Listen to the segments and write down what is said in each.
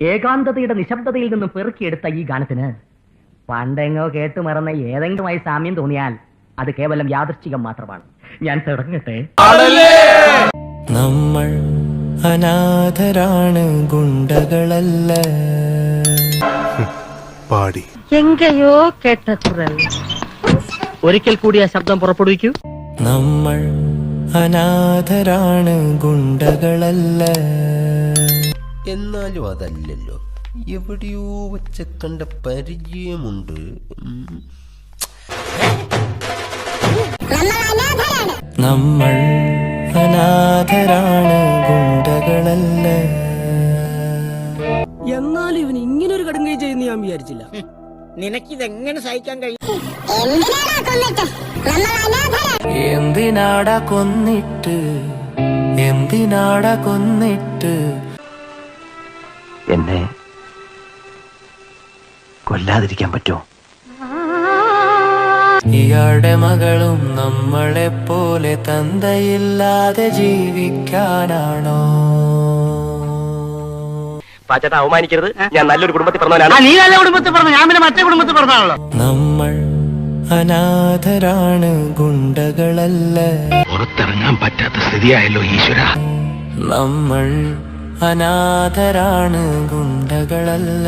ഏകാന്തതയുടെ നിശബ്ദതയിൽ നിന്നും പെറുക്കിയെടുത്ത ഈ ഗാനത്തിന് പണ്ടെങ്ങോ കേട്ടു മറന്ന ഏതെങ്കിലുമായി സാമ്യം തോന്നിയാൽ അത് കേവലം യാദൃശ്ചികം മാത്രമാണ്. ഞാൻ തുടങ്ങട്ടെ. നമ്മൾ അനാഥരാണ്, ഗുണ്ടകളല്ല. പാടി എങ്കയോ കേട്ട കുറൽ ഒരിക്കൽ കൂടി ആ ശബ്ദം പുറപ്പെടുവിക്കൂ. നമ്മൾ അനാഥരാണ്, ഗുണ്ടകളല്ല. എന്നാലും അതല്ലല്ലോ, എവിടെയോ വെച്ച കണ്ട പരിചയമുണ്ട്. നമ്മൾ അനാഥരാണ്, ഗുണ്ടകളല്ല. എന്നാലും ഇവൻ ഇങ്ങനൊരു കടുങ്കൈ ചെയ്യുന്ന ഞാൻ വിചാരിച്ചില്ല. നിനക്കിതെങ്ങനെ സഹിക്കാൻ കഴിയും? എന്തിനാടാ കൊന്നിട്ട്, എന്തിനാടാ കൊന്നിട്ട്? എന്നെ കൊല്ലാതിരിക്കാൻ പറ്റുമോ? ഇയാളുടെ മകളും നമ്മളെ പോലെ തന്തയില്ലാതെ ജീവിക്കാനാണോ? പാച്ചേട്ടാ, അവമാനിക്കരുത്. ഞാൻ നല്ലൊരു കുടുംബത്തിൽ പറഞ്ഞവനാണ്. നീ നല്ല കുടുംബത്തിൽ പറഞ്ഞു, ഞാൻ പിന്നെ മറ്റേ കുടുംബത്തിൽ പറഞ്ഞാണല്ലോ. നമ്മൾ അനാഥരാണ്, ഗുണ്ടകളല്ല. പുറത്തിറങ്ങാൻ പറ്റാത്ത സ്ഥിതിയായല്ലോ ഈശ്വര. നമ്മൾ അനാഥരാണ്, ഗുണ്ടകളല്ല.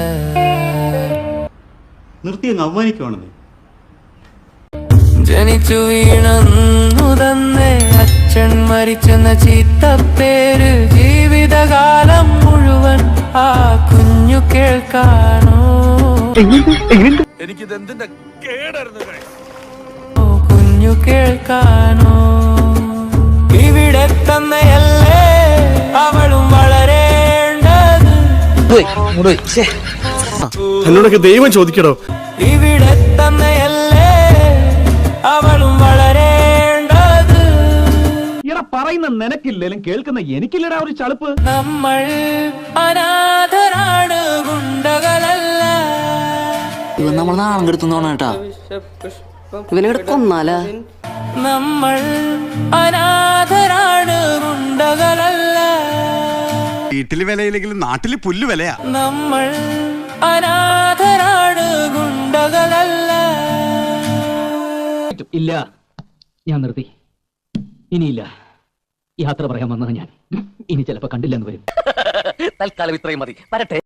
നിർത്തി അങ്ങ് അവമാനിക്കുവാണെന്നേ. ജനിച്ചു വീണു തന്നെ അച്ഛൻ മരിച്ചെന്ന ചീത്തപ്പേര് ജീവിതകാലം മുഴുവൻ ആ കുഞ്ഞു കേൾക്കാനോ? എനിക്കിതെന്തിന്റെ കേടായിരുന്നു. കുഞ്ഞു കേൾക്കാനോ? ഇവിടെ തന്നെയല്ലേ അവളും വളരേണ്ടത്. എന്നോടൊക്കെ ദൈവം ചോദിക്കടോ. ഇവിടെ തന്നെയല്ലേ അവളും വളരേണ്ടത്. ഇട പറയുന്ന നിനക്കില്ലേലും കേൾക്കുന്ന എനിക്കില്ലടാ ഒരു ചളുപ്പ്. നമ്മൾ അനാഥരാണ്, ഗുണ്ടകളല്ല. ഇവൻ നമ്മൾ നാളം കെടുത്തുന്നോണ കേട്ടാ. ഇവനെ കൊന്നാലാ? നമ്മൾ അനാഥരാണ്, ഗുണ്ടകളല്ല. വീട്ടില് വിലയില്ലെങ്കിലും നാട്ടില് പുല്ല് വിലയാ. നമ്മൾ അനാഥരാണ്, ഗുണ്ടകളല്ല. ഇല്ല, ഞാൻ നിർത്തി. ഇനിയില്ല. യാത്ര പറയാൻ വന്നത് ഞാൻ. ഇനി ചിലപ്പോ കണ്ടില്ലെന്ന് വരും. തൽക്കാലം ഇത്രയും മതി. വരട്ടെ.